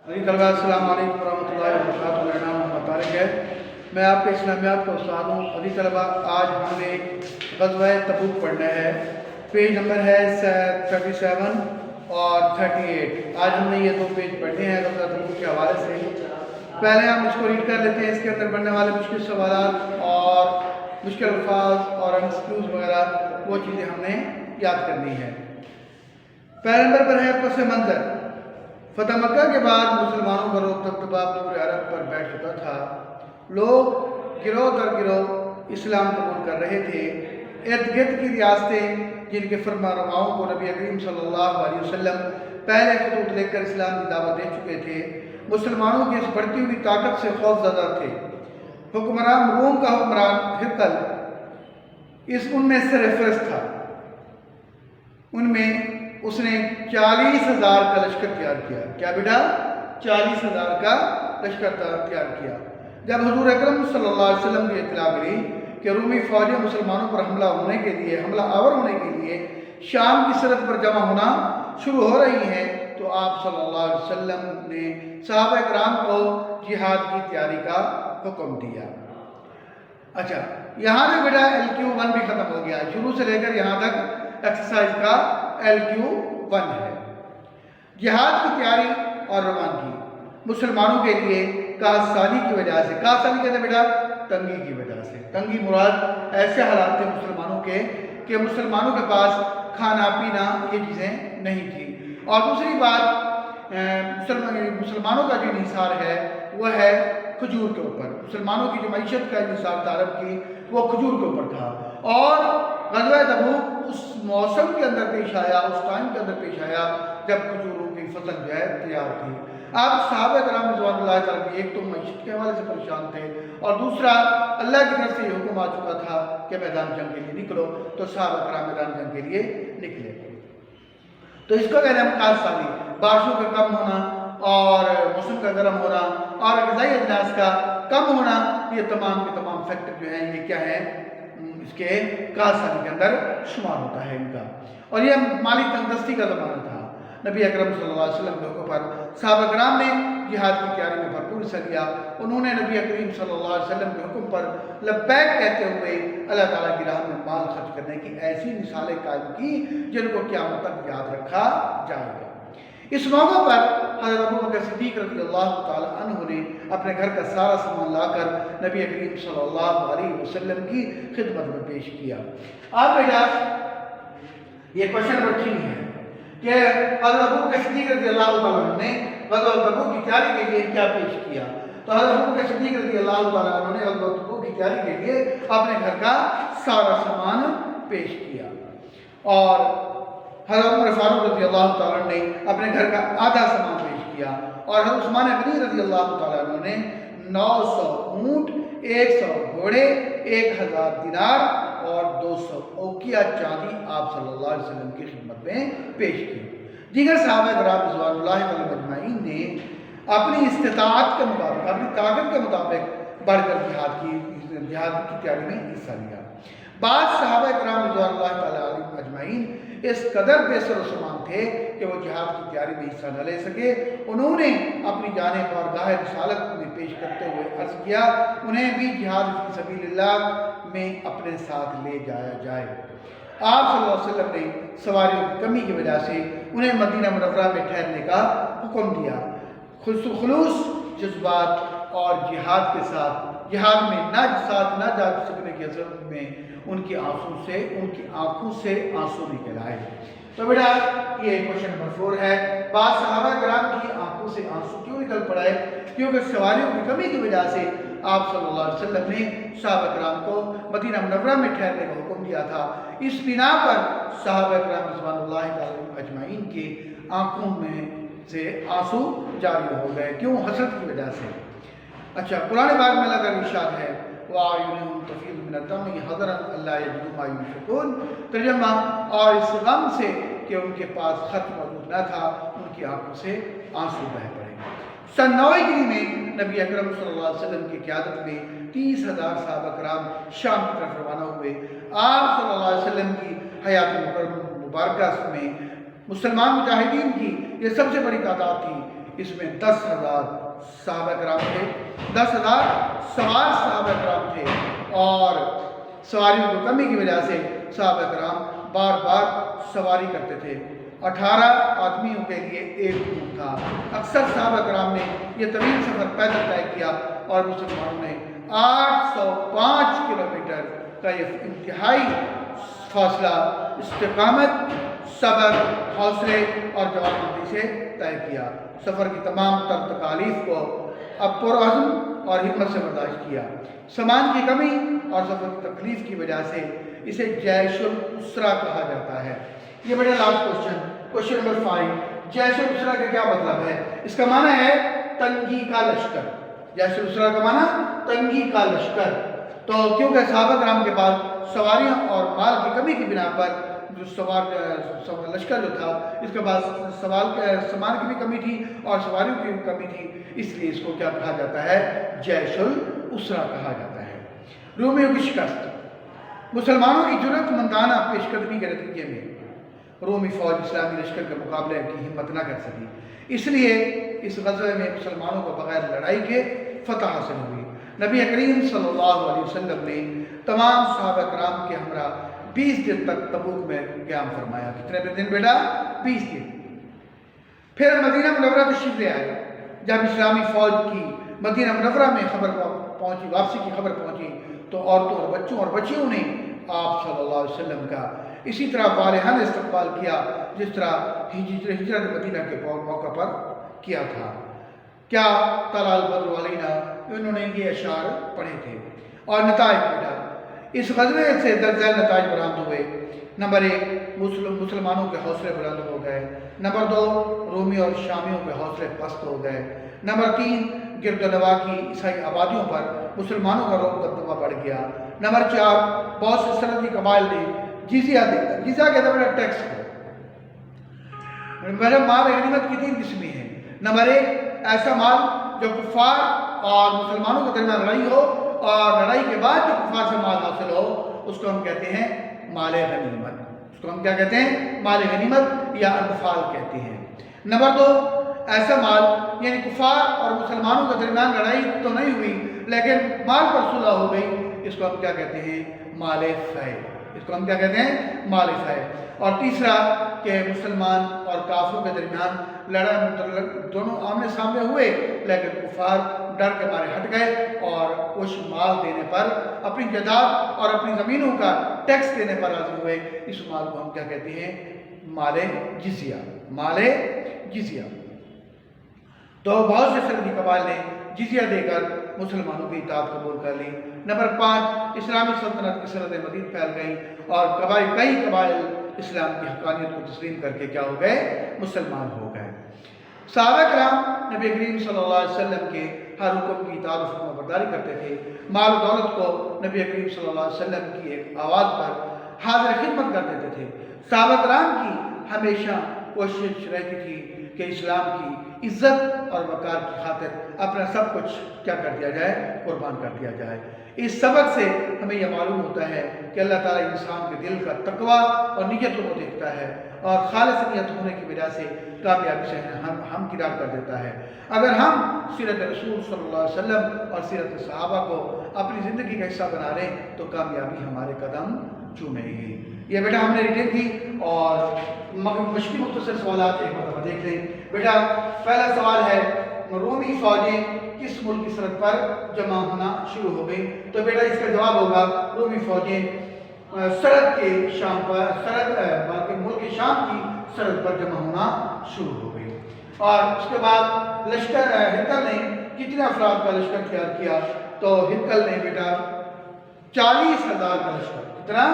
طلباء السلام علیکم ورحمۃ اللہ وبرکاتہ۔ میرا نام محمد طارق ہے، میں آپ کے اسلامیات کا استاد ہوں۔ عزیز طلباء، آج ہم نے غزوہ تبوک پڑھنا ہے۔ پیج نمبر ہے 37 اور 38۔ آج ہم نے یہ دو پیج پڑھنے ہیں غزوہ تبوک کے حوالے سے۔ پہلے ہم اس کو ریڈ کر لیتے ہیں۔ اس کے اندر بننے والے مشکل سوالات اور مشکل الفاظ اور ایکسکیوز وغیرہ وہ چیزیں ہم نے یاد کرنی ہے۔ پہلے نمبر پر ہے پس منظر۔ فتح مکہ کے بعد مسلمانوں کا رعب دبدبہ پورے عرب پر بیٹھ چکا تھا۔ لوگ گروہ در گروہ اسلام قبول کر رہے تھے۔ ارد گرد کی ریاستیں جن کے فرما رواؤں کو نبی کریم صلی اللہ علیہ وسلم پہلے خطوط لے کر اسلام کی دعوت دے چکے تھے، مسلمانوں کی اس بڑھتی ہوئی طاقت سے خوف زدہ تھے۔ حکمران روم کا حکمران ہرقل ان میں سرفرست تھا۔ ان میں اس نے 40,000 کا لشکر تیار کیا۔ کیا بیٹا؟ 40,000 کا لشکر تیار کیا۔ جب حضور اکرم صلی اللہ علیہ وسلم کی اطلاع ملی کہ رومی فوجیں مسلمانوں پر حملہ آور ہونے کے لیے شام کی سرحد پر جمع ہونا شروع ہو رہی ہیں، تو آپ صلی اللہ علیہ وسلم نے صحابہ کرام کو جہاد کی تیاری کا حکم دیا۔ اچھا، یہاں پہ بیٹا LQ1 بھی ختم ہو گیا۔ شروع سے لے کر یہاں تک ایکسرسائز کا LQ1 ہے۔ جہاد کی تیاری اور روانگی مسلمانوں کے لیے کاسالی کی وجہ سے، کاسالی کہتے ہیں بیٹا تنگی کی وجہ سے، تنگی مراد ایسے حالات تھے مسلمانوں کے کہ مسلمانوں کے پاس کھانا پینا یہ چیزیں نہیں تھی۔ اور دوسری بات، مسلمانوں کا جو انحصار ہے وہ ہے کھجور کے اوپر۔ مسلمانوں کی جو معیشت کا انحصار تھا عرب کی، وہ کھجور کے اوپر تھا۔ اور غزوہ تبوک اس موسم کے اندر پیش آیا، اس ٹائم کے اندر پیش آیا جب کھجوروں کی فصل جو ہے تیار تھی۔ اب صحابہ کرام رضوان اللہ تعالیٰ کی ایک تو معیشت کے حوالے سے پریشان تھے، اور دوسرا اللہ کی طرف سے یہ حکم آ چکا تھا کہ میدان جنگ کے لیے نکلو، تو صحابہ کرام میدان جنگ کے لیے نکلے۔ تو اس کو کہتے ہیں کاسالی، بارشوں کا کم ہونا اور موسم کا گرم ہونا اور غذائی اجناس کا کم ہونا، یہ تمام کے تمام فیکٹر جو ہیں یہ کیا ہے، اس کے کاسالی کے اندر شمار ہوتا ہے ان کا۔ اور یہ مالی تنگدستی کا زمانہ تھا۔ نبی اکرم صلی اللہ علیہ وسلم کے حکم پر صحابہ کرام نے جہاد کی تیاری میں بھرپور حصہ لیا۔ انہوں نے نبی کریم صلی اللہ علیہ وسلم کے حکم پر لبیک کہتے ہوئے اللہ تعالیٰ کی راہ میں مال خرچ کرنے کی ایسی مثالیں قائم کی جن کو قیامت تک یاد رکھا جائے گا۔ اس موقع پر حضرت ابوبکر صدیق رضی اللہ تعالیٰ عنہ نے اپنے گھر کا سارا سامان لا کر نبی کریم صلی اللہ علیہ وسلم کی خدمت میں پیش کیا۔ آپ بیٹا یہ کوشچن نمبر 3 ہے کہ حضرت ابوبکر صدیق رضی اللہ تعالیٰ عنہ نے غزوہ تبوک کی تیاری کے لیے کیا پیش کیا؟ تو حضرت ابوبکر صدیق رضی اللہ تعالیٰ عنہ نے غزوہ تبوک کی تیاری کے لیے اپنے گھر کا سارا سامان پیش کیا، اور حضرت عمر فاروق رضی اللہ تعالیٰ عنہ نے اپنے گھر کا آدھا سامان پیش کیا، اور حضرت عثمان غنی رضی اللہ تعالیٰ عنہ نے 900 اونٹ، 100 گھوڑے، 1000 دینار اور 200 اوقیہ چاندی آپ صلی اللہ علیہ وسلم کی خدمت میں پیش کی۔ دیگر صحابہ کرام رضوان اللہ علیہم اجمعین نے اپنی استطاعت کے مطابق، اپنی طاقت کے مطابق بڑھ کر جہاد کی تیاری میں حصہ لیا۔ بعض صحابہ کرام رضوان اللہ تعالیٰ علیہم اجمعین اس قدر بے سر و سامان تھے کہ وہ جہاد کی تیاری میں حصہ نہ لے سکے۔ انہوں نے اپنی جانیں بارگاہ رسالت میں پیش کرتے ہوئے عرض کیا انہیں بھی جہاد فی سبیل اللہ میں اپنے ساتھ لے جایا جائے۔ آپ صلی اللہ علیہ وسلم نے سواریوں کی کمی کی وجہ سے انہیں مدینہ منورہ میں ٹھہرنے کا حکم دیا۔ خلوص جذبات اور جہاد کے ساتھ جہاد میں نہ جا سکنے کی حسرت میں ان کی آنکھوں سے آنسو نکل آئے۔ تو بیٹا یہ کوشچن نمبر 4 ہے۔ بعض صحابہ کرام کی آنکھوں سے آنسو کیوں نکل پڑے؟ کیونکہ سواریوں کی کمی کی وجہ سے آپ صلی اللہ علیہ وسلم نے صحابہ کرام کو مدینہ منورہ میں ٹھہرنے کا حکم دیا تھا۔ اس بنا پر صحابہ کرام رضوان اللہ تعالیٰ اجمعین کی آنکھوں میں سے آنسو جاری ہو گئے۔ کیوں؟ حسرت کی وجہ سے۔ اچھا، قرآن پاک میں اللہ کا ارشاد ہے وَأَعْيُنُهُمْ تَفِيضُ مِنَ الدَّمْعِ حَذَرًا أَلَّا يَجِدُوا مَا يُنْفِقُونَ۔ ترجمہ، اور اس غم سے کہ ان کے پاس خط موجود نہ تھا، ان کی آنکھوں سے آنسو بہہ پڑے۔ سن 9 ہجری میں نبی اکرم صلی اللہ علیہ وسلم کی قیادت میں 30,000 صحابہ کرام شام کی طرف روانہ ہوئے۔ آپ صلی اللہ علیہ وسلم کی حیات مبارکہ میں مسلمان مجاہدین کی یہ سب سے بڑی تعداد تھی۔ اس میں 10,000 صحابہ کرام تھے، 10,000 سوار صحابہ کرام تھے، اور سواریوں کی کمی کی وجہ سے صحابہ کرام بار بار سواری کرتے تھے۔ 18 آدمیوں کے لیے ایک اونٹ تھا۔ اکثر صحابہ کرام نے یہ طویل سفر پیدل طے کیا، اور مسلمانوں نے 805 کلومیٹر کا یہ انتہائی فاصلہ استقامت، صبر، حوصلے اور جوابدہی سے طے کیا۔ سفر کی تمام تر تکالیف کو اب پرعزم اور ہمت سے برداشت کیا۔ سامان کی کمی اور سفر کی تکلیف کی وجہ سے اسے جیش الاسرہ کہا جاتا ہے۔ یہ بڑا لاسٹ کوشچن نمبر 5، جیش الاسرہ کا کیا مطلب ہے؟ اس کا معنی ہے تنگی کا لشکر۔ جیش الاسرہ کا معنی تنگی کا لشکر۔ تو کیونکہ صحابہ کرام کے پاس سواریاں اور مال کی کمی کی بنا پر جو لشکر جو تھا، اس کے پاس سامان کی بھی کمی تھی اور سواریوں کی بھی کمی تھی، اس لیے اس کو کیا کہا جاتا ہے؟ جیش الاسرہ کہا جاتا ہے۔ رومیوں کی شکست۔ مسلمانوں کی جرأت مندانہ پیش قدمی کے نتیجے میں رومی فوج اسلامی لشکر کے مقابلے کی ہمت نہ کر سکی، اس لیے اس غزوے میں مسلمانوں کو بغیر لڑائی کے فتح حاصل ہوئی۔ نبی کریم صلی اللہ علیہ وسلم نے تمام صحابہ کرام کے ہمراہ 20 دن تک تبوک میں قیام فرمایا۔ کتنے دن بیٹا؟ 20 دن۔ پھر مدینہ منورہ تشریف لے آئے۔ جب اسلامی فوج کی مدینہ منورہ میں خبر پہنچی، واپسی کی خبر پہنچی، تو عورتوں اور بچوں اور بچیوں نے آپ صلی اللہ علیہ وسلم کا اسی طرح والہانہ استقبال کیا جس طرح ہجرت مدینہ کے موقع پر کیا تھا۔ کیا طلع البدر علینا، انہوں نے یہ اشعار پڑھے تھے۔ اور نتائج بیٹا، اس غزوے سے درجہ نتائج برآمد ہوئے۔ نمبر 1، مسلمانوں کے حوصلے بلند ہو گئے۔ نمبر 2، رومی اور شامیوں کے حوصلے پست ہو گئے۔ نمبر 3، گرد و نواح کی عیسائی آبادیوں پر مسلمانوں کا رعب دبدبہ بڑھ گیا۔ نمبر 4، بہت سے سرحدی قبائل نے جزیہ دے کر، جزیہ کے دورے ٹیکس کو، مال غنیمت کی 3 قسمیں ہیں۔ نمبر 1، ایسا مال جو کفار اور مسلمانوں کے درمیان لڑائی ہو اور لڑائی کے بعد جو کفار سے مال حاصل ہو، اس کو ہم کہتے ہیں مال غنیمت۔ اس کو ہم کیا کہتے ہیں؟ مال غنیمت یا انفال کہتے ہیں۔ نمبر 2، ایسا مال یعنی کفار اور مسلمانوں کے درمیان لڑائی تو نہیں ہوئی لیکن مال پر صلح ہو گئی، اس کو ہم کیا کہتے ہیں؟ مال فے۔ اس کو ہم کیا کہتے ہیں؟ مال فے۔ اور تیسرا کہ مسلمان اور کافروں کے درمیان لڑائی دونوں آمنے سامنے ہوئے لیکن کفار ڈر کے مارے ہٹ گئے اور کچھ مال دینے پر، اپنی جائیداد اور اپنی زمینوں کا ٹیکس دینے پر راضی ہوئے۔ اس مال کو ہم کیا کہتے ہیں؟ مال جزیہ۔ مال جزیہ۔ تو بہت سے سرحدی قبائل نے جزیہ دے کر مسلمانوں کی اطاعت قبول کر لی۔ نمبر 5، اسلامی سلطنت کی سرحدیں مزید پھیل گئیں اور کئی قبائل اسلام کی حقانیت کو تسلیم کر کے کیا ہو گئے؟ مسلمان ہو گئے۔ صحابہ کرام نبی کریم صلی اللہ علیہ وسلم کے ہر حکم کی اطاعت و فرما برداری کرتے تھے۔ مال و دولت کو نبی کریم صلی اللہ علیہ وسلم کی ایک آواز پر حاضر خدمت کر دیتے تھے۔ صحابہ کرام کی ہمیشہ کوشش رہتی تھی کہ اسلام کی عزت اور وقار کی خاطر اپنا سب کچھ کیا کر دیا جائے؟ قربان کر دیا جائے۔ اس سبق سے ہمیں یہ معلوم ہوتا ہے کہ اللہ تعالیٰ انسان کے دل کا تقویٰ اور نیتوں کو دیکھتا ہے اور خالص نیت ہونے کی وجہ سے کامیابی سے ہم کنار کر دیتا ہے۔ اگر ہم سیرت رسول صلی اللہ علیہ وسلم اور سیرت صحابہ کو اپنی زندگی کا حصہ بنا لیں تو کامیابی ہمارے قدم چومے گی۔ یہ بیٹا ہم نے ریڈنگ کی اور مشکل مختصر سوالات ایک مرتبہ دیکھ لیں۔ بیٹا پہلا سوال ہے، رومی فوجیں کس ملک کی سرحد پر جمع ہونا شروع ہو گئی؟ تو بیٹا اس کا جواب ہوگا رومی فوجیں سرحد کے شام پر، ملک شام کی سرحد پر جمع ہونا شروع ہو گئی۔ اور اس کے بعد لشکر ہرقل نے کتنے افراد کا لشکر تیار کیا؟ تو ہرقل نے بیٹا 40,000 کا لشکر، کتنا؟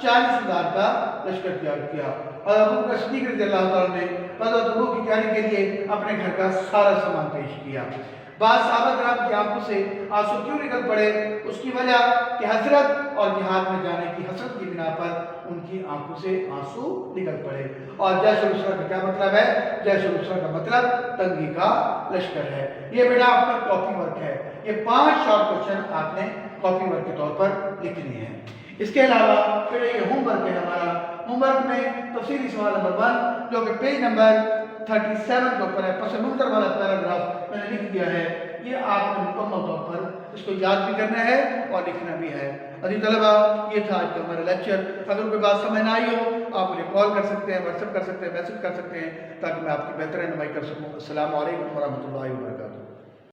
40,000 کا لشکر تیار کیا۔ اور ابو بکر صدیق رضی اللہ تعالیٰ نے غزوہ تبوک کی تیاری کے لیے اپنے گھر کا سارا سامان پیش کیا۔ بعض صحابہ کرام کی آنکھوں سے آنسو کیوں نکل پڑے؟ اس کی وجہ کہ حسرت اور جہاد میں جانے کی حسرت کی بنا پر ان کی آنکھوں سے آنسو نکل پڑے۔ اور جیش الاسرہ کا کیا مطلب ہے؟ جیش الاسرہ کا مطلب تنگی کا لشکر ہے۔ یہ بیٹا آپ کا کاپی ورک ہے، یہ 5 شارٹ کوشچن آپ نے کاپی ورک کے طور پر لکھنے ہیں۔ اس کے علاوہ پھر یہ ہوم ورک ہے ہمارا۔ ہوم ورک میں تفصیلی سوال نمبر 1 جو کہ پیج نمبر 37 کے اوپر ہے، پس منظر والا پیراگراف میں نے لکھ دیا ہے، یہ آپ نے مکمل طور پر اس کو یاد بھی کرنا ہے اور لکھنا بھی ہے۔ عزیز طلبہ، یہ تھا آج کا ہمارا لیکچر۔ اگر کوئی بات سمجھ نہ آئی ہو آپ مجھے کال کر سکتے ہیں، واٹس ایپ کر سکتے ہیں، میسج کر سکتے ہیں، تاکہ میں آپ کی بہتر رہنمائی کر سکوں۔ السلام علیکم ورحمۃ اللہ وبرکاتہ۔